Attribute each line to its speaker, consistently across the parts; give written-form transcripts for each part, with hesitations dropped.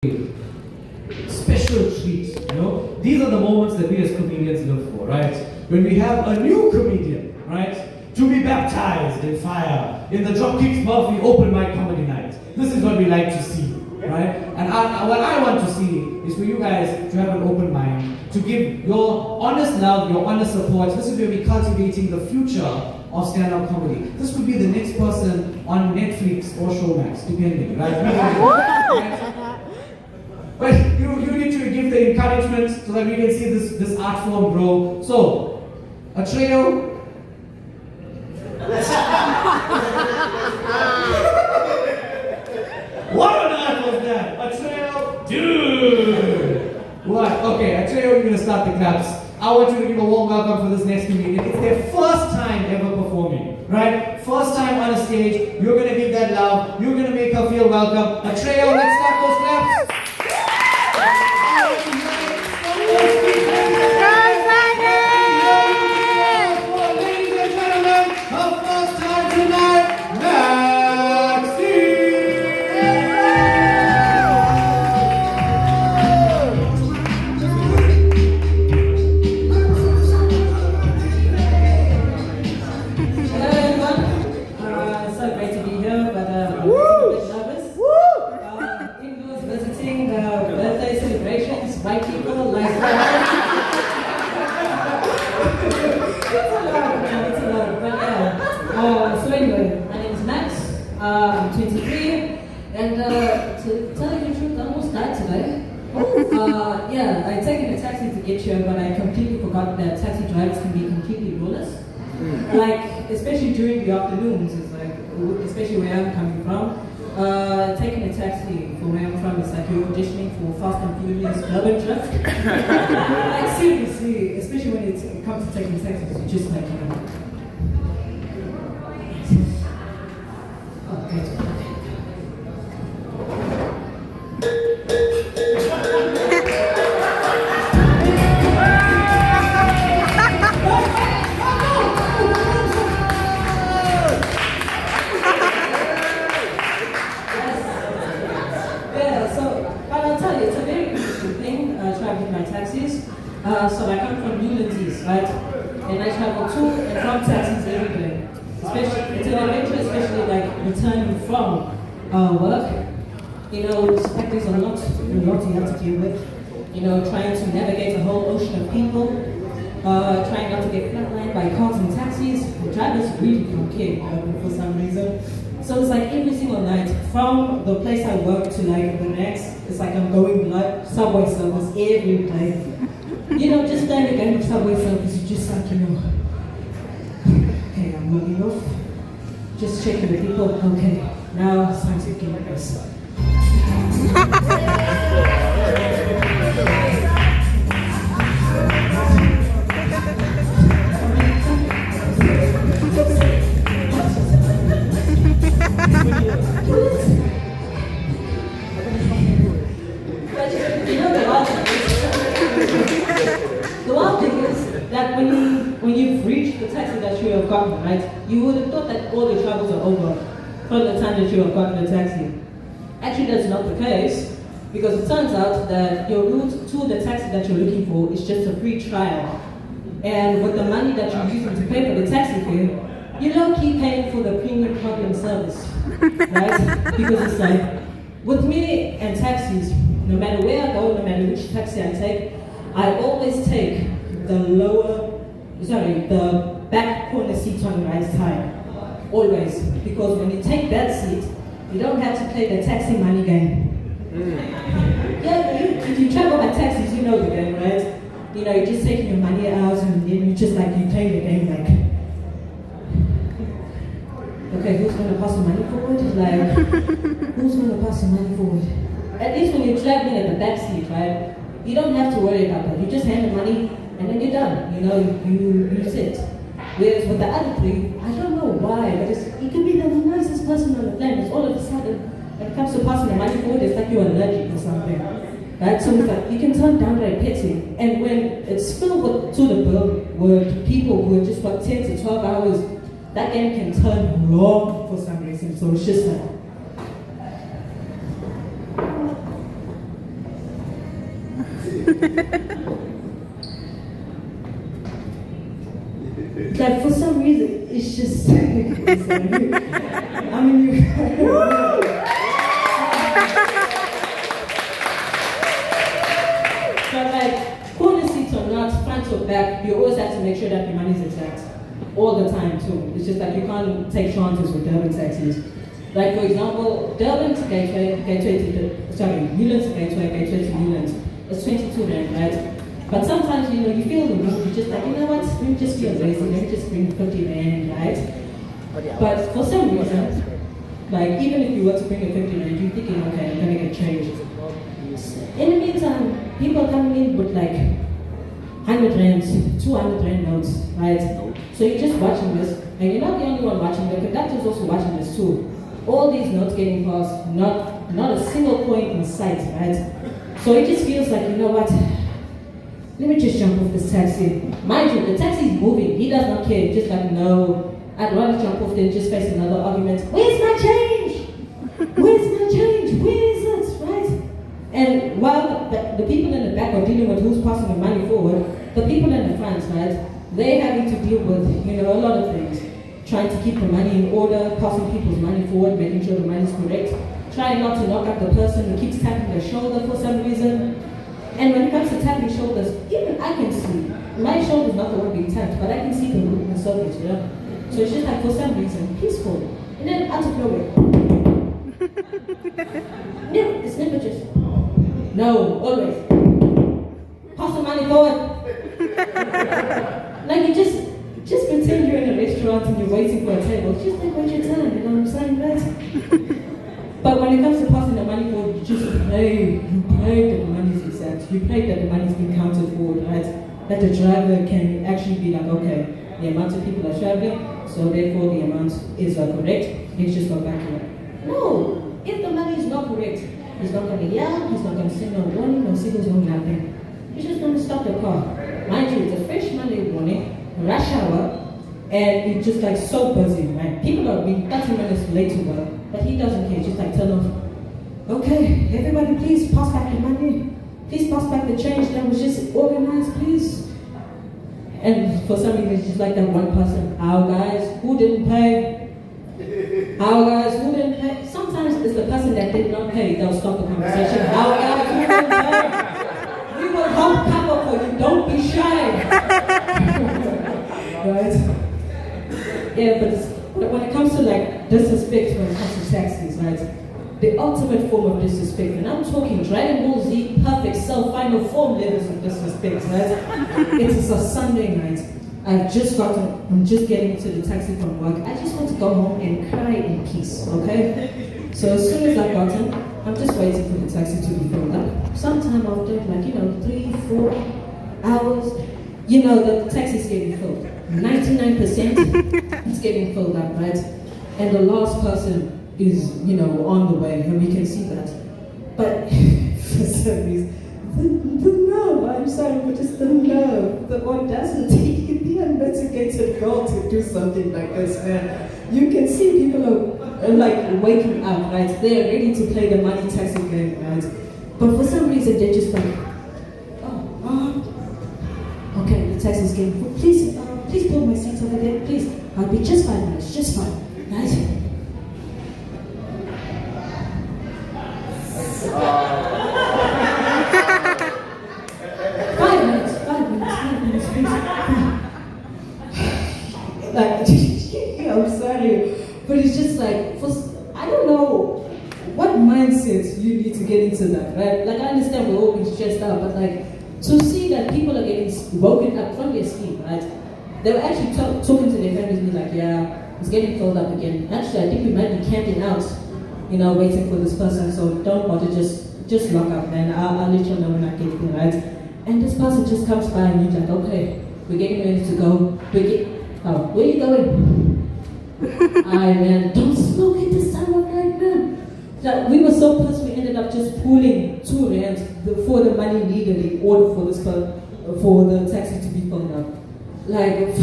Speaker 1: special treat. These are the moments that we as comedians live for, right? When we have a new comedian, right? To be baptized in fire in the Dropkicks Murphy open mic comedy night. This is what we like to see, right? And what I want to see is for you guys to have an open mind, to give your honest love, your honest support. This is where we're cultivating the future of stand-up comedy. This could be the next person on Netflix or Showmax, depending, right? But you need to give the encouragement so that we can see this art form grow. So, a trio. What on earth was that? A trio? Dude! What? Okay, a trio, we're gonna start the claps. I want you to give a warm welcome for this next comedian. It's their first time ever performing, right? First time on a stage. You're gonna give that love. You're gonna make her feel welcome. A trio, let's start those claps.
Speaker 2: White people like that. It's a lot, but yeah. So anyway, my name is Max. I'm 23, and to tell you the truth, I almost died today. Yeah, I taken a taxi to get here, but I completely forgot that taxi drivers can be completely ruthless. Like, especially during the afternoons, it's like, especially where I'm coming from. Taking a taxi from where I'm from is like you're auditioning for Fast and Furious Urban Drift. Like seriously, especially when it comes to taking taxis, you just like, okay. So I come from Newlands East, right? And I travel to and from taxis every day. Especially, it's an adventure, especially like returning from work. It's like there's a lot you have to deal with. Trying to navigate a whole ocean of people. Trying not to get flatlined by cars and taxis. The drivers really don't care for some reason. So it's like every single night, from the place I work to like the next, it's like I'm going like subway service every day. Just standing again with subway service, you just like, okay, I'm logging off. Just checking the people, okay, now it's time to get this. The one thing is that when you've reached the taxi that you have gotten, right, you would have thought that all the troubles are over from the time that you have gotten the taxi. Actually, that's not the case, because it turns out that your route to the taxi that you're looking for is just a free trial. And with the money that you're using to pay for the taxi fare, you don't keep paying for the premium problem service, right? Because it's like, with me and taxis, no matter where I go, no matter which taxi I take, I always take the back corner seat on the right side. Always. Because when you take that seat, you don't have to play the taxi money game. Yeah, if you travel by taxis, you know the game, right? You're just taking your money out and then you play the game like, okay, who's gonna pass the money forward? Like, who's gonna pass the money forward? At least when you're traveling at the back seat, right? You don't have to worry about that. You just hand the money and then you're done. You sit. Whereas with the other three, I don't know why, but you could be the nicest person on the planet. All of a sudden, when it comes to passing the money forward, it's like you're allergic or something. Right? So it's like you can turn downright petty. And when it's filled to the brim with people who have just got 10 to 12 hours, that game can turn long for some reason. So it's just like, Like for some reason, it's just. I mean, you. But like, corner seats or not, front or back, you always have to make sure that your money's intact. All the time too. It's just like you can't take chances with Durban taxis. Like for example, Durban to Gateway Newlands to Gateway to Newlands. It's 22 rand, right? But sometimes, you know, you feel the mood, you're just like, you know what, let me just feel lazy, let me just bring 50 rand, right? But for some reason, like even if you were to bring a 50 rand, you're thinking, okay, I'm gonna get changed. In the meantime, people are coming in with like 100 rand, 200 rand notes, right? So you're just watching this, and you're not the only one watching, the conductor's also watching this too. All these notes getting passed, not a single point in sight, right? So it just feels like, you know what, let me just jump off this taxi. Mind you, the taxi is moving, he does not care, just like, no, I'd rather jump off than just face another argument. Where's my change? Where's my change? Where is it, right? And while the people in the back are dealing with who's passing the money forward, the people in the front, right, they're having to deal with, you know, a lot of things. Trying to keep the money in order, passing people's money forward, making sure the money is correct, trying not to knock up the person who keeps tapping their shoulder for some reason. And when it comes to tapping shoulders, even I can see, my shoulder's not the one being tapped, but I can see the movement surface, you know? So it's just like, for some reason, peaceful. And then out of nowhere. No, it's never just, no, always. Pass the money forward. Like you just pretend you're in a restaurant and you're waiting for a table. Just like wait your turn, you know what I'm saying, right? But when it comes to passing the money forward, you just pray that the money's exact. You pray that the money's been counted forward, right? That the driver can actually be like, okay, the amount of people are traveling, so therefore the amount is correct. Let's just go back to it. No, if the money is not correct, he's not going to yell, he's not going to send no warning, no signals, no nothing. He's just going to stop the car. Mind you, it's a fresh Monday morning, rush hour, and it's just like so busy, right? People are being 30 minutes late to work, but he doesn't care, just like tell them, okay, everybody please pass back the money. Please pass back the change that was just organized, please. And for some reason, it's just like that one person, our guys, who didn't pay? Our guys, who didn't pay? Sometimes it's the person that did not pay, they'll stop the conversation. Our guys, who didn't pay? We will help cover for you, don't be shy. Right? Yeah, but when it comes to like disrespect, when it comes to taxis, right? The ultimate form of disrespect, and I'm talking Dragon Ball Z, perfect cell, final form levels of disrespect, right? It is a Sunday night. I'm just getting to the taxi from work. I just want to go home and cry in peace, okay? So as soon as I got in, I'm just waiting for the taxi to be filled up. Sometime after, like, 3-4 hours, the taxi's getting filled. 99% it's getting filled up, right? And the last person is, on the way, and we can see that. But for some reason, the nerve, I'm sorry, but just the nerve, the audacity, the unmitigated goal to do something like this, man. You can see people are like waking up, right? They're ready to play the money taxi game, right? But for some reason, they're just like, okay, the taxi's getting full. Please put my seats over there, please. I'll be just 5 minutes, just fine, right? 5 minutes, please. Like, I'm sorry, but it's just like, I don't know what mindset you need to get into that, right? Like, I understand we're all being stressed out, but like, to see that people are getting woken up from their sleep, right? They were actually talking to their families and be like, yeah, it's getting filled up again. Actually, I think we might be camping out, waiting for this person, so don't bother, just lock up, man. I'll let you know when I get there, right? And this person just comes by and you're like, okay, we're getting ready to go. Where are you going? Man, don't smoke at this time of night, man. Like, we were so pissed, we ended up just pulling 2 rands for the money needed in order for this for the taxi to be filled up. Like,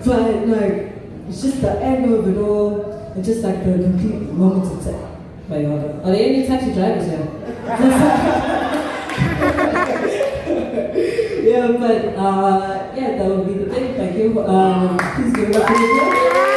Speaker 2: but like, it's just the anger of it all, and just like the complete moment of time. Are there any taxi drivers here? Yeah, but yeah, that would be the thing. Thank you. Please give it up for yourself.